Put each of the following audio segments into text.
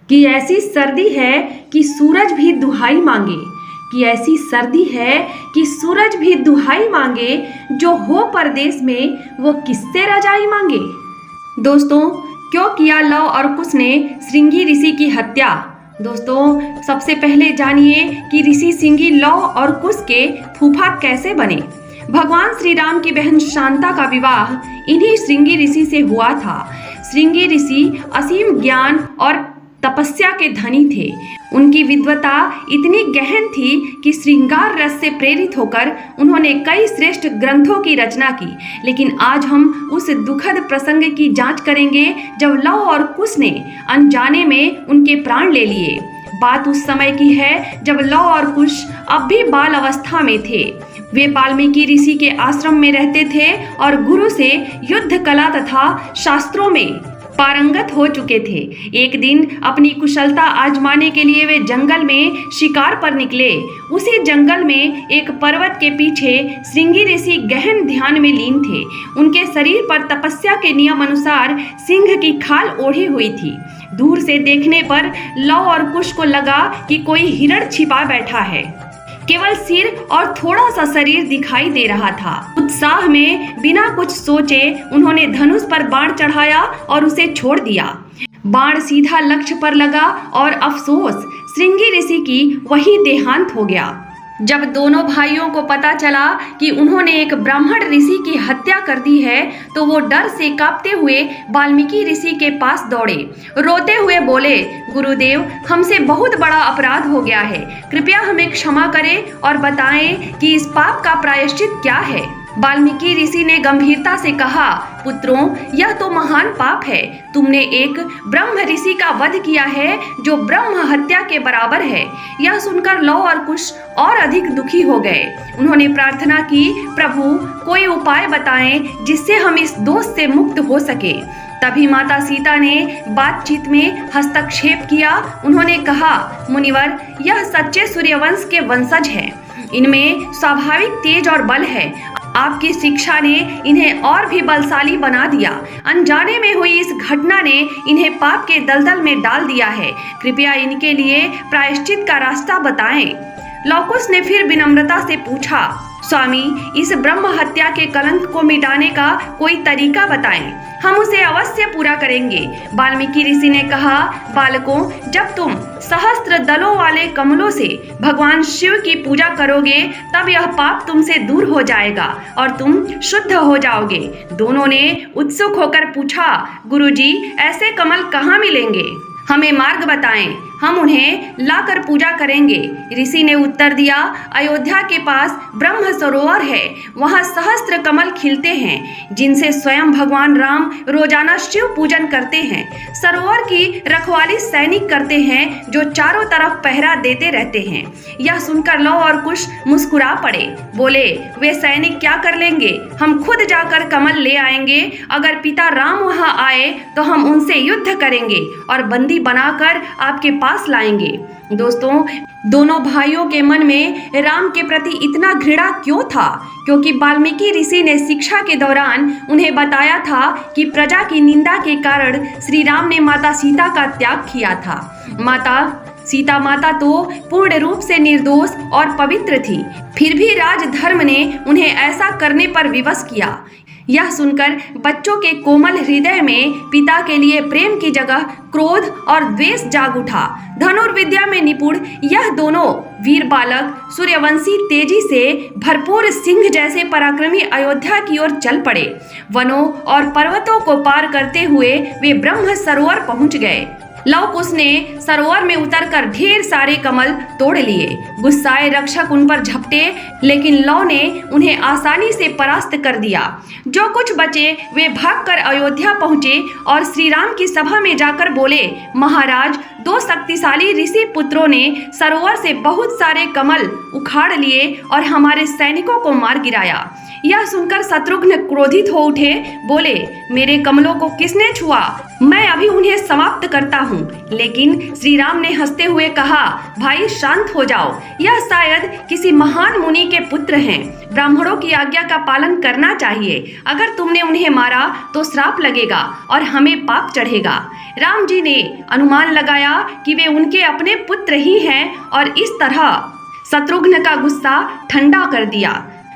कि ऐसी सर्दी है कि सूरज भी दुहाई मांगे, कि ऐसी सर्दी है कि सूरज भी दुहाई मांगे, जो हो परदेश में वो किससे रजाई मांगे। दोस्तों, क्यों किया लव और कुश ने श्रृंगी ऋषि की हत्या। दोस्तों, सबसे पहले जानिए कि ऋषि श्रृंगी लव और कुश के फूफा कैसे बने। भगवान श्री राम की बहन शांता का विवाह इन्हीं श्रृंगी ऋषि से हुआ था। श्रृंगी ऋषि असीम ज्ञान और तपस्या के धनी थे। उनकी विद्वता इतनी गहन थी कि श्रृंगार रस से प्रेरित होकर उन्होंने कई श्रेष्ठ ग्रंथों की रचना की। लेकिन आज हम उस दुखद प्रसंग की जांच करेंगे जब लव और कुश ने अनजाने में उनके प्राण ले लिए। बात उस समय की है जब लव और कुश अब भी बाल अवस्था में थे। वे वाल्मीकि ऋषि के आश्रम में रहते थे और गुरु से युद्ध कला तथा शास्त्रों में पारंगत हो चुके थे। एक दिन अपनी कुशलता आजमाने के लिए वे जंगल में शिकार पर निकले। उसी जंगल में एक पर्वत के पीछे श्रृंगी ऋषि गहन ध्यान में लीन थे। उनके शरीर पर तपस्या के नियम अनुसार सिंह की खाल ओढ़ी हुई थी। दूर से देखने पर लव और कुश को लगा कि कोई हिरण छिपा बैठा है। केवल सिर और थोड़ा सा शरीर दिखाई दे रहा था। उत्साह में बिना कुछ सोचे उन्होंने धनुष पर बाण चढ़ाया और उसे छोड़ दिया। बाण सीधा लक्ष्य पर लगा और अफसोस, श्रृंगी ऋषि की वही देहांत हो गया। जब दोनों भाइयों को पता चला कि उन्होंने एक ब्राह्मण ऋषि की हत्या कर दी है तो वो डर से कांपते हुए वाल्मीकि ऋषि के पास दौड़े। रोते हुए बोले, गुरुदेव, हमसे बहुत बड़ा अपराध हो गया है। कृपया हमें क्षमा करें और बताएं कि इस पाप का प्रायश्चित क्या है। वाल्मीकि ऋषि ने गंभीरता से कहा, पुत्रों, यह तो महान पाप है। तुमने एक ब्रह्म ऋषि का वध किया है जो ब्रह्म हत्या के बराबर है। यह सुनकर लव और कुश और अधिक दुखी हो गए। उन्होंने प्रार्थना की, प्रभु, कोई उपाय बताएं जिससे हम इस दोष से मुक्त हो सके। तभी माता सीता ने बातचीत में हस्तक्षेप किया। उन्होंने कहा, मुनिवर, यह सच्चे सूर्यवंश के वंशज हैं। इनमें स्वाभाविक तेज और बल है। आपकी शिक्षा ने इन्हें और भी बलशाली बना दिया। अनजाने में हुई इस घटना ने इन्हें पाप के दलदल में डाल दिया है। कृपया इनके लिए प्रायश्चित का रास्ता बताएं। लव कुश ने फिर विनम्रता से पूछा, स्वामी, इस ब्रह्म हत्या के कलंक को मिटाने का कोई तरीका बताएं। हम उसे अवश्य पूरा करेंगे। वाल्मीकि ऋषि ने कहा, बालकों, जब तुम सहस्त्र दलों वाले कमलों से भगवान शिव की पूजा करोगे तब यह पाप तुमसे दूर हो जाएगा और तुम शुद्ध हो जाओगे। दोनों ने उत्सुक होकर पूछा, गुरुजी, ऐसे कमल कहाँ मिलेंगे? हमें मार्ग बताएं, हम उन्हें लाकर पूजा करेंगे। ऋषि ने उत्तर दिया, अयोध्या के पास ब्रह्म सरोवर है। वहाँ सहस्त्र कमल खिलते हैं जिनसे स्वयं भगवान राम रोजाना शिव पूजन करते हैं। सरोवर की रखवाली सैनिक करते हैं जो चारों तरफ पहरा देते रहते हैं। यह सुनकर लव और कुश मुस्कुरा पड़े। बोले, वे सैनिक क्या कर लेंगे? हम खुद जाकर कमल ले आएंगे। अगर पिता राम वहाँ आए तो हम उनसे युद्ध करेंगे और बंदी बनाकर आपके पास लाएंगे। दोस्तों, दोनों भाइयों के मन में राम के प्रति इतना घृणा क्यों था? क्योंकि वाल्मीकि ऋषि ने शिक्षा के दौरान उन्हें बताया था कि प्रजा की निंदा के कारण श्री राम ने माता सीता का त्याग किया था। सीता माता तो पूर्ण रूप से निर्दोष और पवित्र थी, फिर भी राजधर्म ने उन्हें ऐसा करने पर विवश किया। यह सुनकर बच्चों के कोमल हृदय में पिता के लिए प्रेम की जगह क्रोध और द्वेष जाग उठा। धनुर्विद्या में निपुण यह दोनों वीर बालक सूर्यवंशी तेजी से भरपूर सिंह जैसे पराक्रमी अयोध्या की ओर चल पड़े। वनों और पर्वतों को पार करते हुए वे ब्रह्म सरोवर पहुंच गए। लव कुश ने सरोवर में उतरकर ढेर सारे कमल तोड़ लिए। गुस्साए रक्षक उन पर झपटे, लेकिन लव ने उन्हें आसानी से परास्त कर दिया। जो कुछ बचे वे भागकर अयोध्या पहुंचे और श्री राम की सभा में जाकर बोले, महाराज, दो शक्तिशाली ऋषि पुत्रों ने सरोवर से बहुत सारे कमल उखाड़ लिए और हमारे सैनिकों को मार गिराया। यह सुनकर शत्रुघ्न क्रोधित हो उठे, बोले, मेरे कमलों को किसने छुआ? मैं अभी उन्हें समाप्त करता हूँ। लेकिन श्री राम ने हंसते हुए कहा, भाई शांत हो जाओ, यह शायद किसी महान मुनि के पुत्र हैं। ब्राह्मणों की आज्ञा का पालन करना चाहिए। अगर तुमने उन्हें मारा तो श्राप लगेगा और हमें पाप चढ़ेगा। राम जी ने अनुमान लगाया कि वे उनके अपने पुत्र ही हैं और इस तरह शत्रुघ्न का गुस्सा ठंडा कर दिया।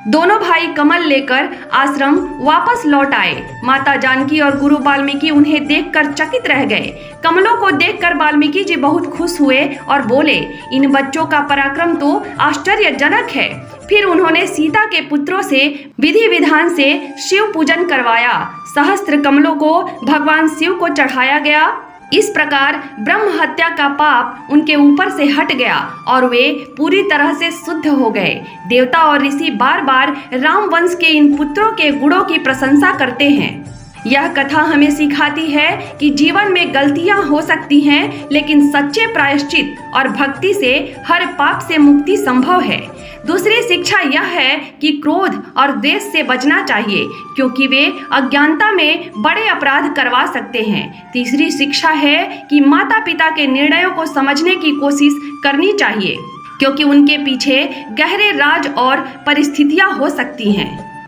दोनों भाई कमल लेकर आश्रम वापस लौट आए। माता जानकी और गुरु वाल्मीकि उन्हें देखकर चकित रह गए। कमलों को देखकर वाल्मीकि जी बहुत खुश हुए और बोले, इन बच्चों का पराक्रम तो आश्चर्यजनक है। फिर उन्होंने सीता के पुत्रों से विधि विधान से शिव पूजन करवाया। सहस्त्र कमलों को भगवान शिव को चढ़ाया गया। इस प्रकार ब्रह्म हत्या का पाप उनके ऊपर से हट गया और वे पूरी तरह से शुद्ध हो गए। देवता और ऋषि बार बार राम वंश के इन पुत्रों के गुणों की प्रशंसा करते हैं। यह कथा हमें सिखाती है कि जीवन में गलतियां हो सकती हैं, लेकिन सच्चे प्रायश्चित और भक्ति से हर पाप से मुक्ति संभव है। दूसरी शिक्षा यह है कि क्रोध और द्वेष से बचना चाहिए, क्योंकि वे अज्ञानता में बड़े अपराध करवा सकते हैं। तीसरी शिक्षा है कि माता पिता के निर्णयों को समझने की कोशिश करनी चाहिए, क्योंकि उनके पीछे गहरे राज और परिस्थितियां हो सकती हैं।